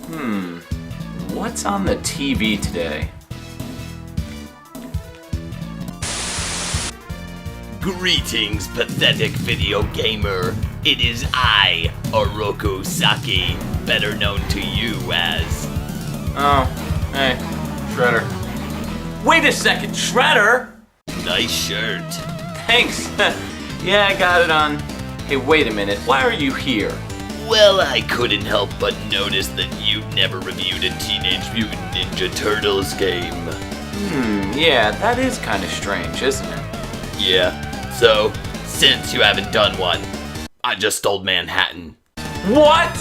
What's on the TV today? Greetings, pathetic video gamer. It is I, Oroku Saki, better known to you as... Oh, hey, Shredder. Wait a second, Shredder? Nice shirt. Thanks. Yeah, I got it on. Hey, wait a minute, why are you here? Well, I couldn't help but notice that you never reviewed a Teenage Mutant Ninja Turtles game. Yeah, that is kind of strange, isn't it? Yeah, so, since you haven't done one, I just stole Manhattan. What?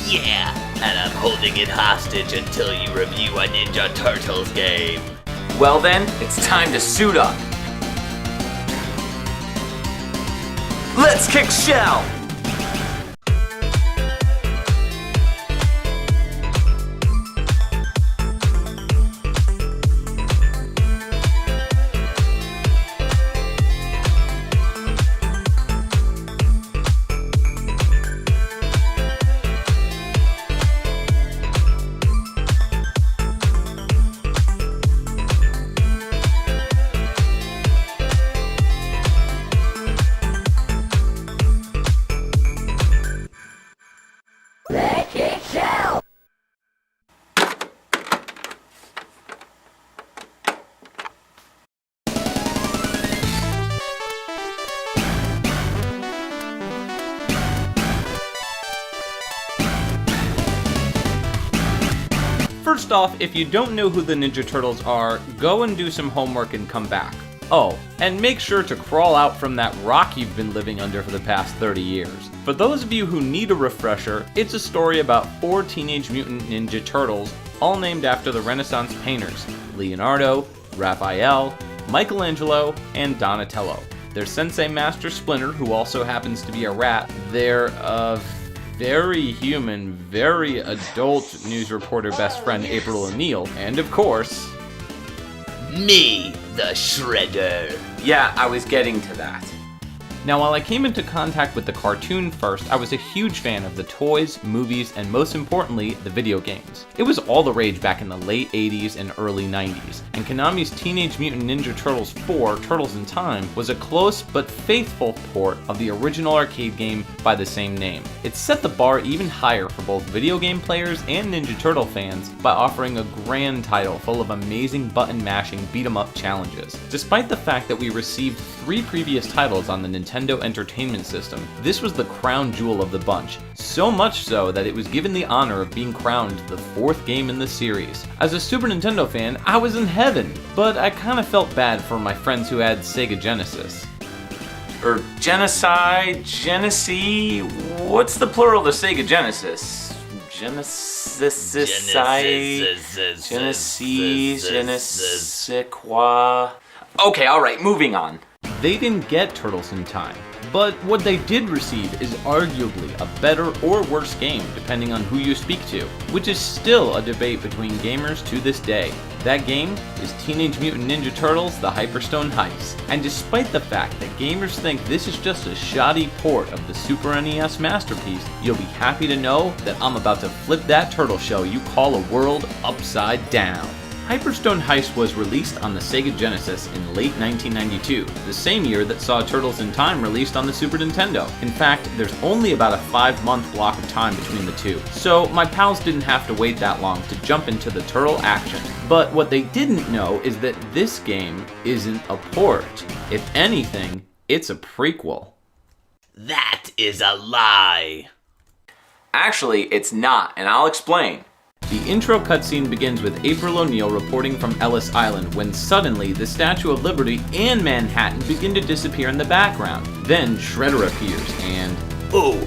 Yeah, and I'm holding it hostage until you review a Ninja Turtles game. Well then, it's time to suit up. Let's kick shell! First off, if you don't know who the Ninja Turtles are, go and do some homework and come back. Oh, and make sure to crawl out from that rock you've been living under for the past 30 years. For those of you who need a refresher, it's a story about 4 Teenage Mutant Ninja Turtles, all named after the Renaissance painters, Leonardo, Raphael, Michelangelo, and Donatello. Their sensei master Splinter, who also happens to be a rat, their, very human, very adult news reporter best friend April O'Neil, and of course... Me, the Shredder. Yeah, I was getting to that. Now, while I came into contact with the cartoon first, I was a huge fan of the toys, movies, and most importantly, the video games. It was all the rage back in the late 80s and early 90s, and Konami's Teenage Mutant Ninja Turtles 4, Turtles in Time, was a close but faithful port of the original arcade game by the same name. It set the bar even higher for both video game players and Ninja Turtle fans by offering a grand title full of amazing button-mashing beat-em-up challenges. Despite the fact that we received 3 previous titles on the Nintendo Entertainment System, this was the crown jewel of the bunch, so much so that it was given the honor of being crowned the 4th game in the series. As a Super Nintendo fan, I was in heaven, but I kinda felt bad for my friends who had Sega Genesis. Or genocide, Genesee? What's the plural to Sega Genesis? Genesis, Genesiqua. Okay, alright, moving on. They didn't get Turtles in Time, but what they did receive is arguably a better or worse game depending on who you speak to, which is still a debate between gamers to this day. That game is Teenage Mutant Ninja Turtles: The Hyperstone Heist, and despite the fact that gamers think this is just a shoddy port of the Super NES masterpiece, you'll be happy to know that I'm about to flip that turtle shell you call a world upside down. Hyperstone Heist was released on the Sega Genesis in late 1992, the same year that saw Turtles in Time released on the Super Nintendo. In fact, there's only about a 5-month block of time between the two, so my pals didn't have to wait that long to jump into the turtle action. But what they didn't know is that this game isn't a port. If anything, it's a prequel. That is a lie. Actually, it's not, and I'll explain. The intro cutscene begins with April O'Neil reporting from Ellis Island when suddenly the Statue of Liberty and Manhattan begin to disappear in the background. Then Shredder appears and... Oh,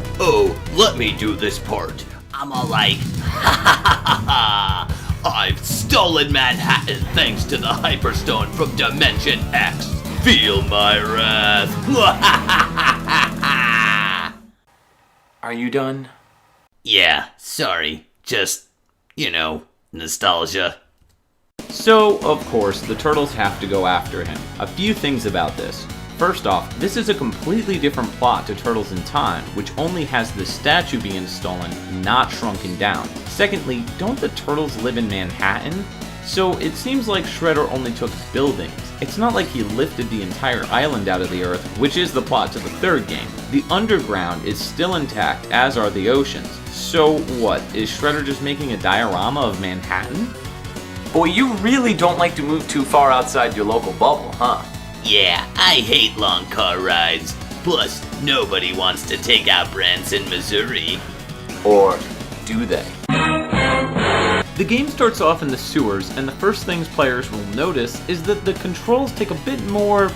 let me do this part. I'm all like, ha ha ha ha ha! I've stolen Manhattan thanks to the Hyperstone from Dimension X. Feel my wrath. Are you done? Yeah, sorry. Just... nostalgia. So, of course, the Turtles have to go after him. A few things about this. First off, this is a completely different plot to Turtles in Time, which only has the statue being stolen, not shrunken down. Secondly, don't the Turtles live in Manhattan? So it seems like Shredder only took buildings. It's not like he lifted the entire island out of the earth, which is the plot to the third game. The underground is still intact, as are the oceans. So what, is Shredder just making a diorama of Manhattan? Boy, you really don't like to move too far outside your local bubble, huh? Yeah, I hate long car rides. Plus, nobody wants to take out Branson, Missouri. Or do they? The game starts off in the sewers, and the first things players will notice is that the controls take a bit more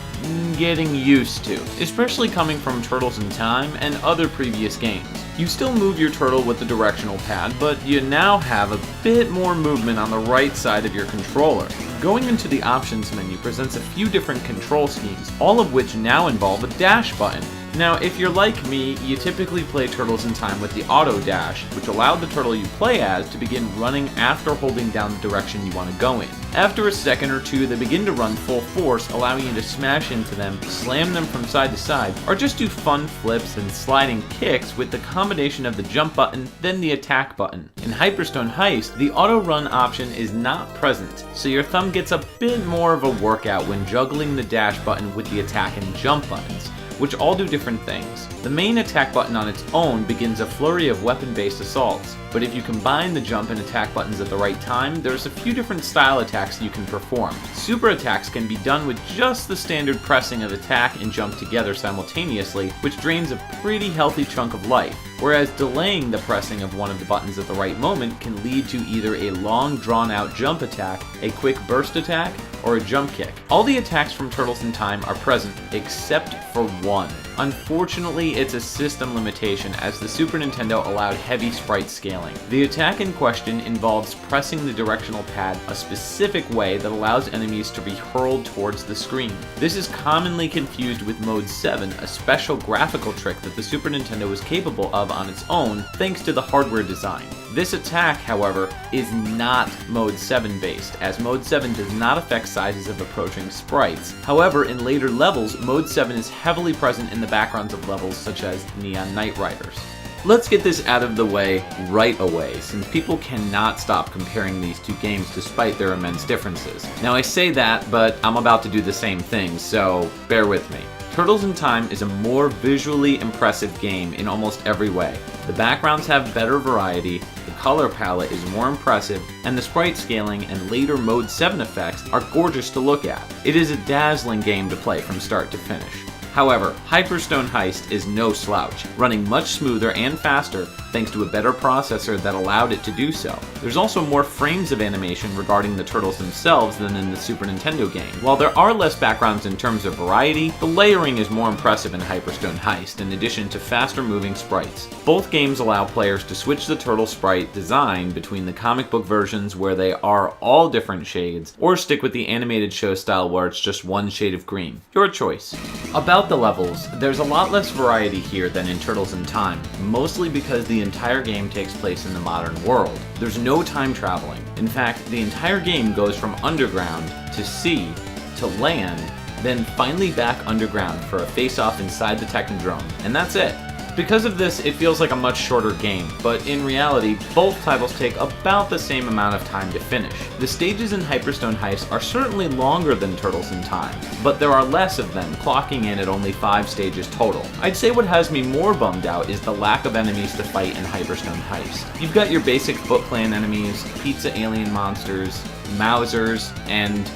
getting used to, especially coming from Turtles in Time and other previous games. You still move your turtle with the directional pad, but you now have a bit more movement on the right side of your controller. Going into the options menu presents a few different control schemes, all of which now involve a dash button. Now, if you're like me, you typically play Turtles in Time with the auto dash, which allowed the turtle you play as to begin running after holding down the direction you want to go in. After a second or two, they begin to run full force, allowing you to smash into them, slam them from side to side, or just do fun flips and sliding kicks with the combination of the jump button, then the attack button. In Hyperstone Heist, the auto run option is not present, so your thumb gets a bit more of a workout when juggling the dash button with the attack and jump buttons, which all do different things. The main attack button on its own begins a flurry of weapon-based assaults, but if you combine the jump and attack buttons at the right time, there's a few different style attacks you can perform. Super attacks can be done with just the standard pressing of attack and jump together simultaneously, which drains a pretty healthy chunk of life, whereas delaying the pressing of one of the buttons at the right moment can lead to either a long drawn-out jump attack, a quick burst attack, or a jump kick. All the attacks from Turtles in Time are present, except for one. Unfortunately, it's a system limitation, as the Super Nintendo allowed heavy sprite scaling. The attack in question involves pressing the directional pad a specific way that allows enemies to be hurled towards the screen. This is commonly confused with Mode 7, a special graphical trick that the Super Nintendo was capable of on its own thanks to the hardware design. This attack, however, is not Mode 7 based, as Mode 7 does not affect sizes of approaching sprites. However, in later levels, Mode 7 is heavily present in the backgrounds of levels such as Neon Knight Riders. Let's get this out of the way right away, since people cannot stop comparing these two games despite their immense differences. Now I say that, but I'm about to do the same thing, so bear with me. Turtles in Time is a more visually impressive game in almost every way. The backgrounds have better variety, the color palette is more impressive, and the sprite scaling and later Mode 7 effects are gorgeous to look at. It is a dazzling game to play from start to finish. However, Hyperstone Heist is no slouch, running much smoother and faster thanks to a better processor that allowed it to do so. There's also more frames of animation regarding the turtles themselves than in the Super Nintendo game. While there are less backgrounds in terms of variety, the layering is more impressive in Hyperstone Heist in addition to faster moving sprites. Both games allow players to switch the turtle sprite design between the comic book versions where they are all different shades, or stick with the animated show style where it's just one shade of green. Your choice. About the levels, there's a lot less variety here than in Turtles in Time, mostly because the entire game takes place in the modern world. There's no time traveling. In fact, the entire game goes from underground to sea to land, then finally back underground for a face-off inside the Technodrome, and that's it. Because of this, it feels like a much shorter game, but in reality, both titles take about the same amount of time to finish. The stages in Hyperstone Heist are certainly longer than Turtles in Time, but there are less of them, clocking in at only 5 stages total. I'd say what has me more bummed out is the lack of enemies to fight in Hyperstone Heist. You've got your basic Foot Clan enemies, pizza alien monsters, Mousers, and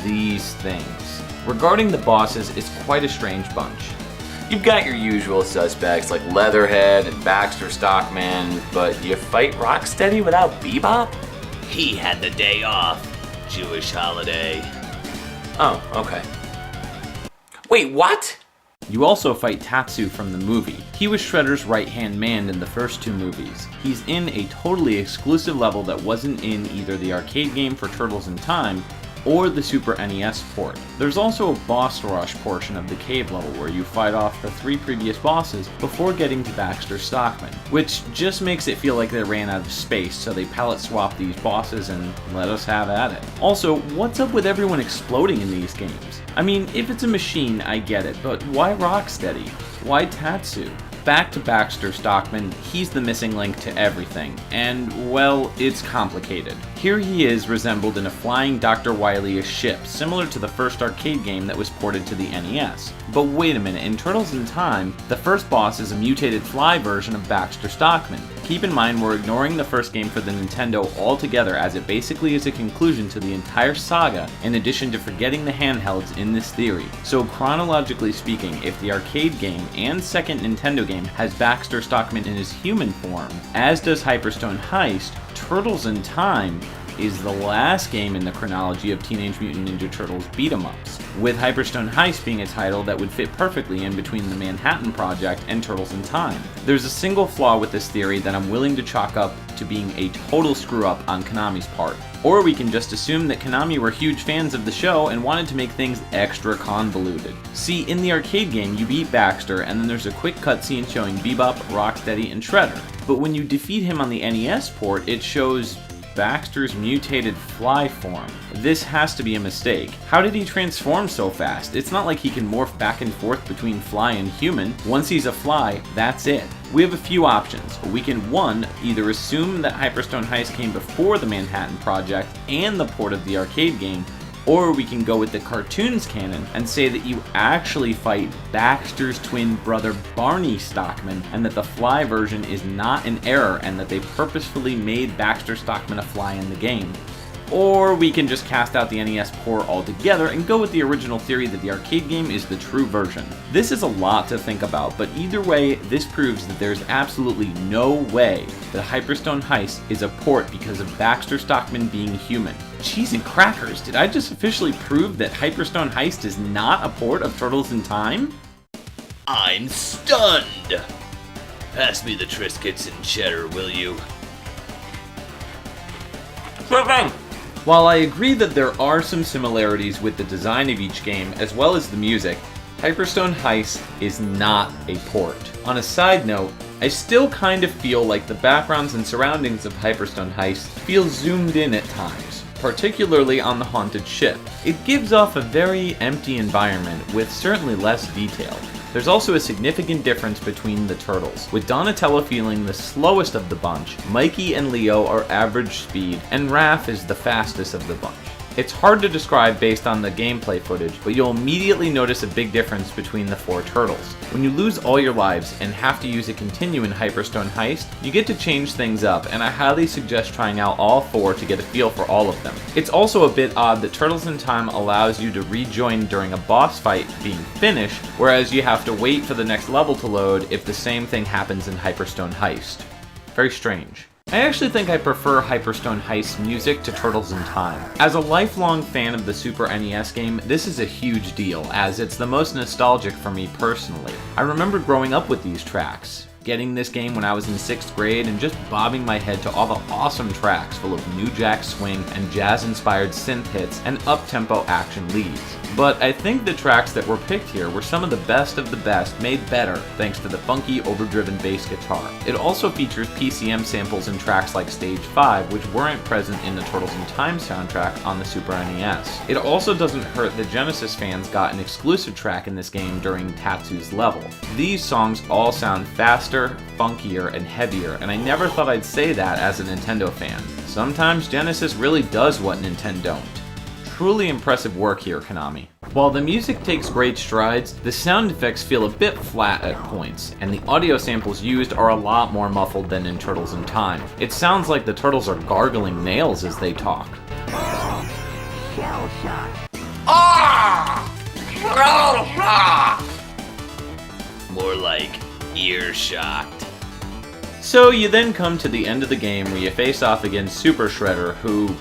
these things. Regarding the bosses, it's quite a strange bunch. You've got your usual suspects like Leatherhead and Baxter Stockman, but you fight Rocksteady without Bebop? He had the day off. Jewish holiday. Oh, okay. Wait, what? You also fight Tatsu from the movie. He was Shredder's right-hand man in the first 2 movies. He's in a totally exclusive level that wasn't in either the arcade game for Turtles in Time or the Super NES port. There's also a boss rush portion of the cave level where you fight off the 3 previous bosses before getting to Baxter Stockman, which just makes it feel like they ran out of space, so they palette swap these bosses and let us have at it. Also, what's up with everyone exploding in these games? I mean, if it's a machine, I get it, but why Rocksteady? Why Tatsu? Back to Baxter Stockman, he's the missing link to everything, and, well, it's complicated. Here he is resembled in a flying Dr. Wily ship, similar to the first arcade game that was ported to the NES. But wait a minute, in Turtles in Time, the first boss is a mutated fly version of Baxter Stockman. Keep in mind we're ignoring the first game for the Nintendo altogether, as it basically is a conclusion to the entire saga, in addition to forgetting the handhelds in this theory. So chronologically speaking, if the arcade game and second Nintendo game has Baxter Stockman in his human form, as does Hyperstone Heist, Turtles in Time is the last game in the chronology of Teenage Mutant Ninja Turtles beat-em-ups, with Hyperstone Heist being a title that would fit perfectly in between the Manhattan Project and Turtles in Time. There's a single flaw with this theory that I'm willing to chalk up to being a total screw-up on Konami's part. Or we can just assume that Konami were huge fans of the show and wanted to make things extra convoluted. See, in the arcade game, you beat Baxter, and then there's a quick cutscene showing Bebop, Rocksteady, and Shredder. But when you defeat him on the NES port, it shows Baxter's mutated fly form. This has to be a mistake. How did he transform so fast? It's not like he can morph back and forth between fly and human. Once he's a fly, that's it. We have a few options. We can 1. Either assume that Hyperstone Heist came before the Manhattan Project and the port of the arcade game, or we can go with the cartoons canon and say that you actually fight Baxter's twin brother Barney Stockman, and that the fly version is not an error and that they purposefully made Baxter Stockman a fly in the game. Or we can just cast out the NES port altogether and go with the original theory that the arcade game is the true version. This is a lot to think about, but either way, this proves that there's absolutely no way that Hyperstone Heist is a port because of Baxter Stockman being human. Cheese and crackers, did I just officially prove that Hyperstone Heist is not a port of Turtles in Time? I'm stunned! Pass me the Triscuits and cheddar, will you? Sure thing. While I agree that there are some similarities with the design of each game as well as the music, Hyperstone Heist is not a port. On a side note, I still kind of feel like the backgrounds and surroundings of Hyperstone Heist feel zoomed in at times, particularly on the haunted ship. It gives off a very empty environment with certainly less detail. There's also a significant difference between the turtles, with Donatello feeling the slowest of the bunch, Mikey and Leo are average speed, and Raph is the fastest of the bunch. It's hard to describe based on the gameplay footage, but you'll immediately notice a big difference between the 4 turtles. When you lose all your lives and have to use a continue in Hyperstone Heist, you get to change things up, and I highly suggest trying out all 4 to get a feel for all of them. It's also a bit odd that Turtles in Time allows you to rejoin during a boss fight being finished, whereas you have to wait for the next level to load if the same thing happens in Hyperstone Heist. Very strange. I actually think I prefer Hyperstone Heist's music to Turtles in Time. As a lifelong fan of the Super NES game, this is a huge deal, as it's the most nostalgic for me personally. I remember growing up with these tracks, getting this game when I was in 6th grade and just bobbing my head to all the awesome tracks full of New Jack Swing and jazz-inspired synth hits and up-tempo action leads. But I think the tracks that were picked here were some of the best made better thanks to the funky, overdriven bass guitar. It also features PCM samples in tracks like Stage 5, which weren't present in the Turtles in Time soundtrack on the Super NES. It also doesn't hurt that Genesis fans got an exclusive track in this game during Tatsu's level. These songs all sound faster, funkier, and heavier, and I never thought I'd say that as a Nintendo fan. Sometimes Genesis really does what Nintendo don't. Truly impressive work here, Konami. While the music takes great strides, the sound effects feel a bit flat at points, and the audio samples used are a lot more muffled than in Turtles in Time. It sounds like the turtles are gargling nails as they talk. More like ear-shocked. So you then come to the end of the game where you face off against Super Shredder, who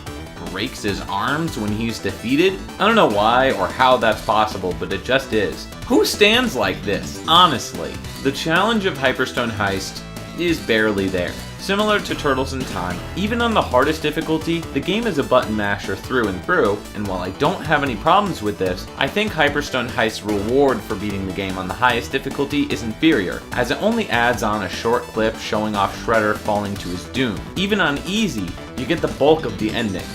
breaks his arms when he's defeated. I don't know why or how that's possible, but it just is. Who stands like this, honestly? The challenge of Hyperstone Heist is barely there. Similar to Turtles in Time, even on the hardest difficulty, the game is a button masher through and through, and while I don't have any problems with this, I think Hyperstone Heist's reward for beating the game on the highest difficulty is inferior, as it only adds on a short clip showing off Shredder falling to his doom. Even on easy, you get the bulk of the ending.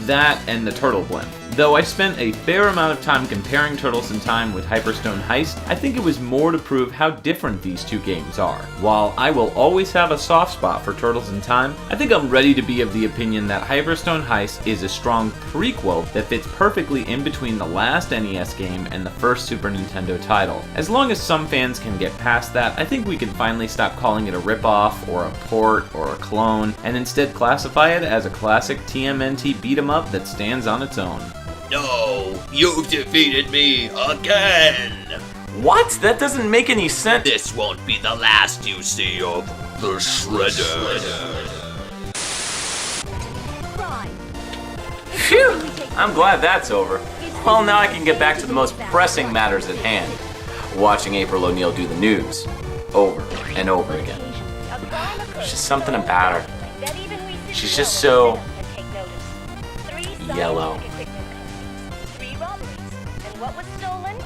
That and the turtle blimp. Though I spent a fair amount of time comparing Turtles in Time with Hyperstone Heist, I think it was more to prove how different these two games are. While I will always have a soft spot for Turtles in Time, I think I'm ready to be of the opinion that Hyperstone Heist is a strong prequel that fits perfectly in between the last NES game and the first Super Nintendo title. As long as some fans can get past that, I think we can finally stop calling it a ripoff or a port or a clone, and instead classify it as a classic TMNT beat-em-up that stands on its own. No, you've defeated me again! What? That doesn't make any sense. This won't be the last you see of the Shredder. Phew! I'm glad that's over. Well, now I can get back to the most pressing matters at hand. Watching April O'Neil do the news. Over and over again. There's just something about her. She's just so yellow. What was stolen?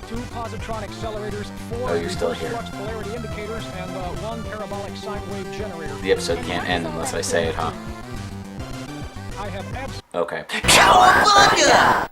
2 positronic accelerators, 4 Oh, you're still here. flux polarity indicators, and 1 parabolic sine wave generator. The episode can't end unless I say it, huh? I have Okay. Cowabunga!